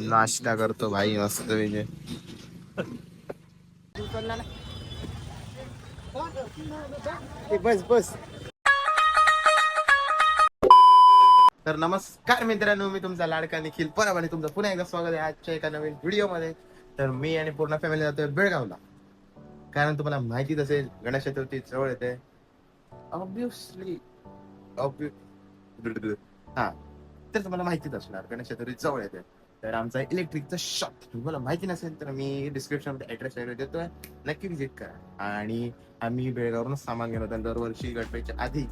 नाश्ता करतो भाई मस्त विजय. बस बस. तर नमस्कार मित्रांनो, मी तुमचा लाडका निखिल परब आणि तुमचं पुन्हा एकदा स्वागत आहे आजच्या एका नवीन व्हिडिओ मध्ये. तर मी आणि पूर्ण फॅमिली जातोय बेळगावला, कारण तुम्हाला माहितीच असेल गणेश चतुर्थी जवळ येते. ऑब्विसली हा, तर तुम्हाला माहितीच असणार गणेश चतुर्थी जवळ येते. तर आमचा इलेक्ट्रिकचा शॉप तुम्हाला माहिती नसेल तर मी डिस्क्रिप्शन मध्ये ऍड्रेस वगैरे देतोय, नक्की विजिट करा. आणि आम्ही बेळगाववरून सामान घेऊन होतो. दरवर्षी गणपतीच्या आधी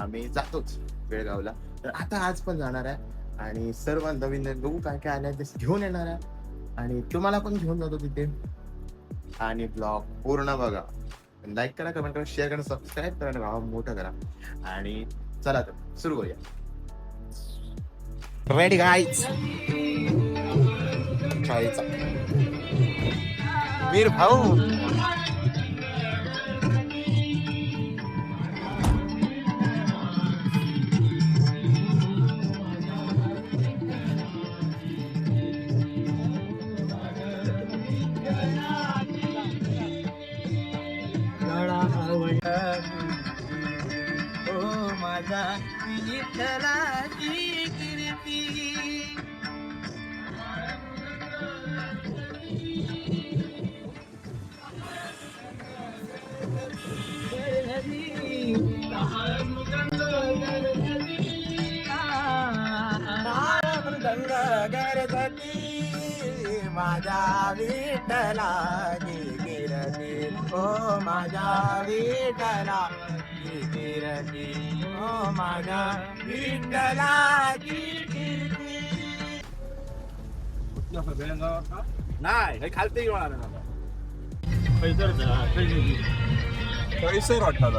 आम्ही जातोच बेळगावला. तर आता आज पण जाणार आहे आणि सर्व नवीन नवीन बघू काय काय आलंय ते घेऊन येणार आहे आणि तुम्हाला पण घेऊन जातो तिथे. आणि ब्लॉग पूर्ण बघा, लाईक करा, कमेंट करा, शेअर करा, सबस्क्राईब करा, भाव मोठं करा. आणि चला तर सुरू करूया. Ready guys. वीर भाऊ माझा विठ्ठलाची कीर्ती. माझ्या विठ्ठलाची कीर्ती, ओ माझ्या विठ्ठलाची कीर्ती, ओ माझ्या विठ्ठलाची कीर्ती. नाही खालते कैसर वाटतात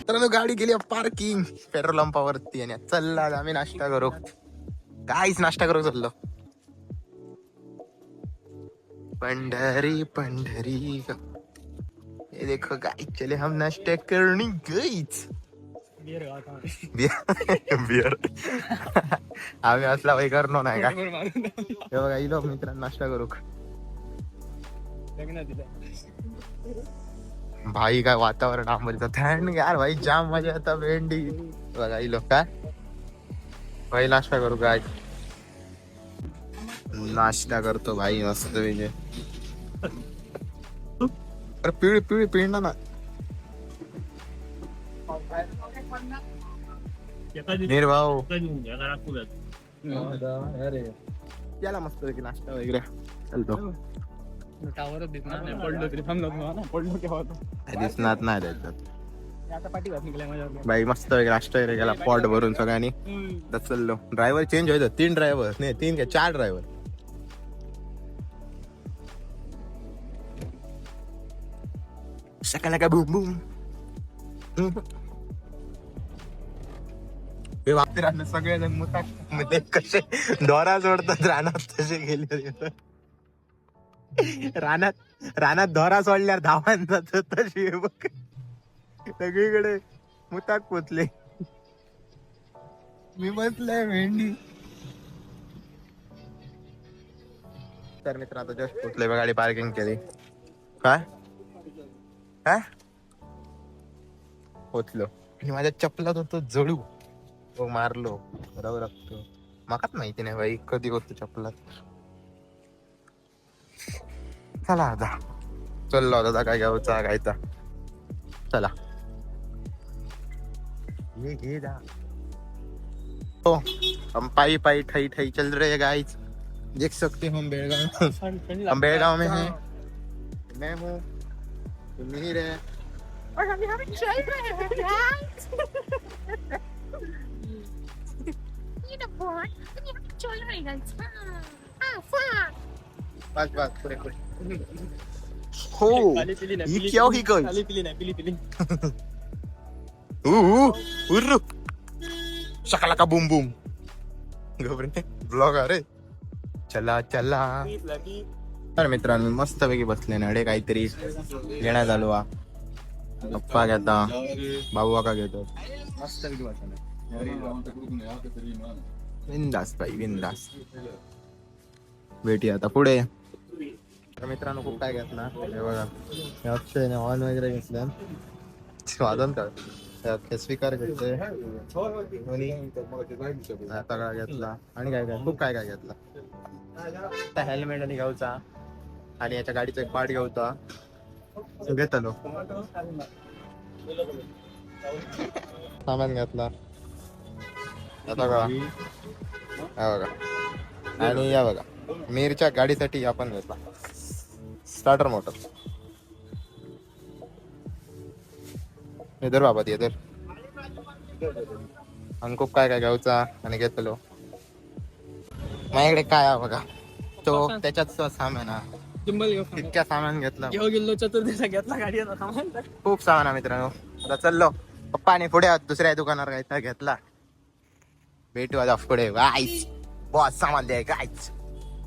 मित्रांनो. गाडी गेली पार्किंग पेट्रोल पंपावरती आणि चलला आम्ही नाश्ता करू. काहीच नाश्ता करू चाललो. पंढरी पंढरी ये देखो गाइस, चले हम नाश्ता करने गाइस. बियर आम्ही असला वय करनो नाही का. हे बघा ही लोक मित्रांनो नाश्ता करू. भाई काय वातावरण आंबोलीचं थंड यार भाई, जाम मजा येता भेंडी. बघा ही लोक काय भाई नाश्ता करू काय. नाश्ता करतो भाई मस्त विजय. अरे पिळी पिळी पिळणं ना निर्भाव याला मस्त की नाश्ता वगैरे चालतो. दिसणार नाही भाई, मस्त वगैरे नाश्ता वगैरे गेला पॉट भरून सगळ्यांनी चाललो. ड्रायव्हर चेंज व्हायचं, 3 ड्रायव्हर नाही 3 काय 4 ड्रायव्हर. सकाळला काय बूम बूम हे वागते राहणं. सगळेजण मुताक मध्ये कसे दोरा सोडतात रानात तसे गेले. रानात दोरा सोडल्यावर धावान जात तशी बघ सगळीकडे मुताक पोचले. मी बसलोय भेंडी. तर मित्र आता जस्ट पोचले, गाडी पार्किंग केली. काय काय पोचलो आणि माझ्या चपलात होतो जळू. हो मारलो राहू लागतो मकाच माहिती नाही बाई कधी होतो चपलात. चला आता चललो आता काय घ्यावचा खायचा. चला ये घे जा. तो हम पाई पाई ठई ठई चल रहे गाइस. देख सकते हो हम बेलगांव में हैं. मैं हूँ तुम नहीं रहे और हम यहाँ पे चल रहे हैं guys. You know what? You have to tolerate us. Fuck. बस बस पुरे पुरे. हो ये क्या ही गई. पिली उर्रू शकला का बूम बूम. घबरे ब्लॉग अरे चला चला. तर मित्रांनो मस्त पैकी बसले नडे काहीतरी घेण्यात आलो हा. पप्पा घेता भाऊ का घेतो मस्त पैकी बसले. बिंदास बाई बिंदास. भेटी आता पुढे. तर मित्रांनो खूप काय घेतला हे बघा. अक्षयने ऑन वगैरे घेतलं स्वादन तर स्पीकर घेतले तगडा घेतला आणि काय काय खूप काय काय घेतला. आता हेल्मेट आणि घ्यावचा आणि याच्या गाडीचा एक पार्ट घ्यावचा घेतलो. सामान घेतला आता का हा बघा आणि या बघा मीरच्या गाडीसाठी आपण घेतला स्टार्टर मोटर. इधर बाबा इधर आणि खूप काय काय घ्यावचा आणि घेतलो. माझ्याकडे काय आहे बघा तो त्याच्यात सामान आहे. इतक्या सामान घेतलं गेलो चतुर्दशा घेतला गाडी खूप सामान आहे मित्रांनो. आता चाललो पप्पाने पुढे दुसऱ्या दुकानावर काय घेतला. भेटू आता पुढे गाइस. बहुत सामान दे गाइस.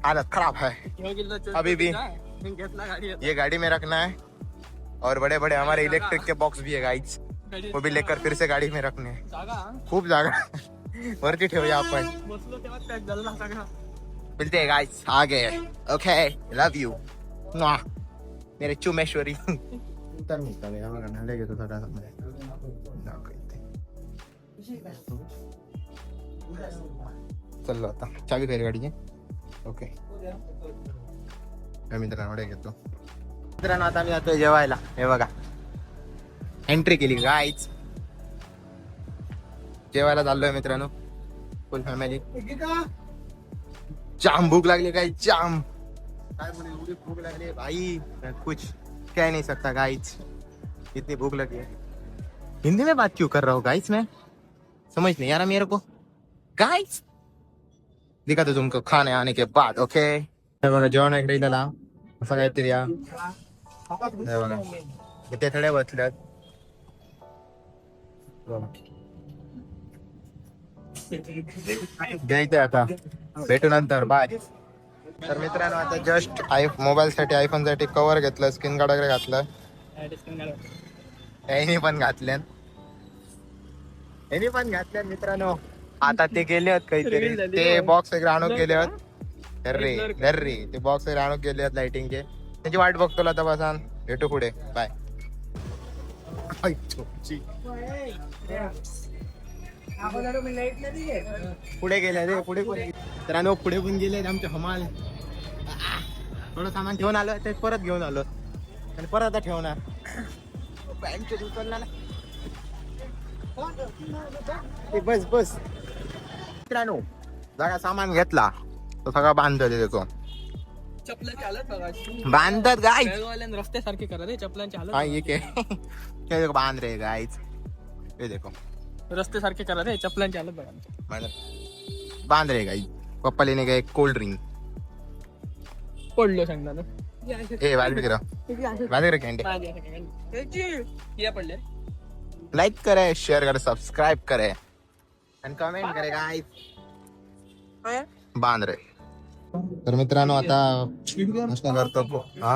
हालत खराब है अभी भी. घेतला गाडी ये गाड़ी में रखना है और बड़े बड़े हमारे इलेक्ट्रिक के बॉक्स भी है गाइस. वो भी लेकर फिर से गाड़ी में रखने हैं. खूप जागा वरती ठेवूया आपण. बसलो तेव्हा पॅक झाला सगळा. मिलते हैं गाइस आगे. ओके लव यू मेरे चुमेश्वरी. तर मित्रांनो घेतो सगळा चललो आता चावी फेर गाडीची. ओके मित्रांनो घेतो. मित्रांनो आता मी जातोय जेवायला. हे बघा एंट्री केली गाईच. जेवायला चाललोय मित्रांनो फुल फॅमिली. जाम भूक लागली काय जाम काय बोले एवढी भूक लागली भाई कुछ कह नहीं सकता गाइस. इतनी भूक लगी है. हिंदी में बात क्यों कर रहा हूँ गाइस मैं समझ नहीं आ रहा मेरे को गाइस. दिखा तो तुमको खाने आने के बाद. ओके बघा जेवण इकडे दिला असं काहीतरी या बघा इथे थोड्या बसल्यात. घ्यायचंय आता भेटू नंतर बाय. तर मित्रांनो आता जस्ट मोबाईल साठी आयफोन साठी कव्हर घेतलं स्क्रीन गार्ड वगैरे घातलं. यांनी पण घातल्यात मित्रांनो. आता ते गेले आहेत काहीतरी ते बॉक्स वगैरे आणून गेले आहेत. रे ते बॉक्स वगैरे आणून गेले आहेत लाइटिंगचे. त्याची वाट बघतो आता बसा. भेटू पुढे बाय. पुढे गेले रे पुढे मित्रांनो पुढे पण गेले आमचे हमाल. थोडं सामान ठेवून आलो ते परत घेऊन आलो आणि परत आता ठेवणार. बस बस मित्रांनो जागा सामान घेतला तो सगळा बांधत देतो. चपलांची हालत बघा. बांधतात गाय रस्ते सारखे करा रे चपलांची हालत. हाँ ये क्या बांध रहे गाइस. ये देखो रस्ते सारखे करा रे चपलांची हालत बघा. बांध रहे गाइस. पप्पा लेने गए कोल्ड ड्रिंक. पडलो सांगता ना ए वाले कॅन्डी पडले. लाइक करे शेअर करे सब्सक्राइब करे आणि कमेंट करे गाइस. बांध रे. तर मित्रांनो आता मस्त करतो हा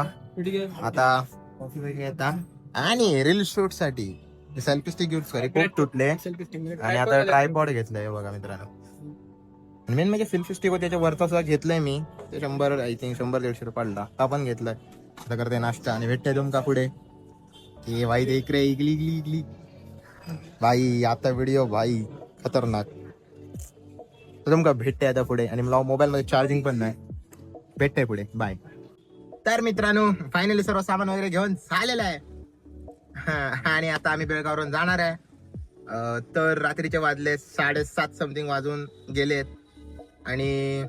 आता कॉफी वगैरे येतात आणि रील शूट साठी सेल्फी स्टिक यूज करे खूप तुटले आणि आता ट्रायपॉड घेतलंय बघा मित्रांनो. मेन म्हणजे सेल्फी स्टिक त्याच्या वरचा सुद्धा घेतलंय मी. ते 100 आय थिंक 100-150 रुपयाला आपण घेतलंय. आता करते नाश्ता आणि भेटते तुमका पुढे. ये भाई देख रे इगली भाई आता व्हिडिओ भाई खतरनाक. तर तुमका भेटते आता पुढे. आणि मला मोबाईल मध्ये चार्जिंग पण नाही. भेटते पुढे. बाय. तर मित्रांनो फायनली सर्व सामान वगैरे घेऊन झालेलं आहे. आणि आता आम्ही बेळगाववरून जाणार आहे. तर रात्रीचे वाजले 7:30 समथिंग वाजून गेलेत. आणि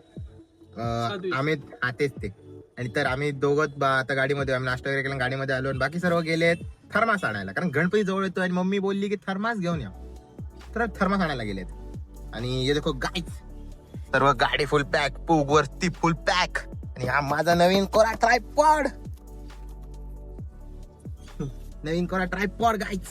आम्ही तेच ते. आणि तर आम्ही दोघं आता गाडीमध्ये आम्ही नाश्ता वगैरे केला गाडीमध्ये आलो. आणि बाकी सर्व गेलेत थर्मास आणायला, कारण गणपती जवळ येतो. आणि मम्मी बोलली की थर्मास घेऊन या, तर थर्मास आणायला गेलेत. आणि हे देखो गाईज सर्व गाडी फुल पॅक, पूग वरती फुल पॅक. आणि हा माझा नवीन कोरा ट्रायपॉड, नवीन कोरा ट्रायपॉड गाईज.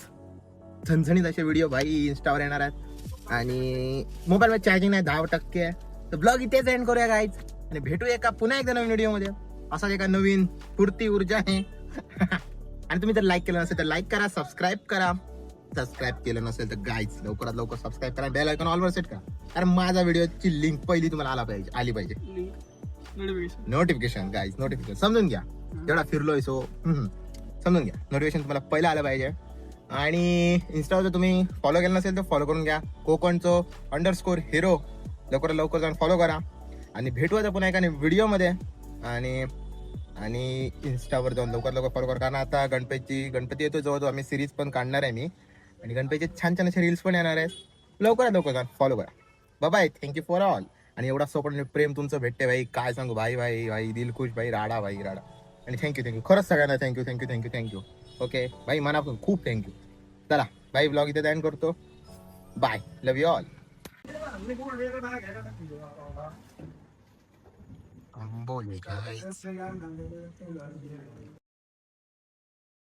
झणझणीत असे व्हिडिओ भाई इंस्टावर येणार आहेत. आणि मोबाईल मध्ये चार्जिंग नाही 10% आहे. तर ब्लॉग इथेच एंड करूया गाईज. आणि भेटूया का पुन्हा एकदा नवीन व्हिडिओ मध्ये असाच एका नवीन फुर्ती ऊर्जा आहे. आणि तुम्ही जर लाईक केलं नसेल तर लाईक करा, सबस्क्राईब करा. सबस्क्राईब केलं नसेल तर गाईज लवकरात लवकर सबस्क्राईब करा, बेल आयकॉन ऑलवर सेट करा. कारण माझा व्हिडिओची लिंक पहिली तुम्हाला आली पाहिजे. नोटिफिकेशन गाईज, नोटिफिकेशन समजून घ्या. जेवढा फिरलोय सो समजून घ्या. नोटिफिकेशन तुम्हाला पहिला आलं पाहिजे. आणि इंस्टावर जर तुम्ही फॉलो केलं नसेल तर फॉलो करून घ्या. कोकणचो _hero लवकरात लवकर जाऊन फॉलो करा. आणि भेटू आता पुन्हा एका व्हिडिओमध्ये. आणि इंस्टावर जाऊन लवकर फॉलो करा, कारण आता गणपती येतो जवळ, आम्ही सिरीज पण काढणार आहे मी. आणि गणपतीचे छान छान असे रील्स पण येणार आहेत. लवकरात लवकर जाऊन फॉलो करा. बाय. Thank you for all. आणि एवढा सपोर्ट आणि प्रेम तुमचं भेटते भाई, काय सांगू भाई. दिलखुश भाई, राडा. आणि थँक्यू खरंच सगळ्यांना थँक्यू. ओके भाई, मनापासून खूप थँक्यू. चला बाय, ब्लॉग इथे एंड करतो. Bye, love you all. बोल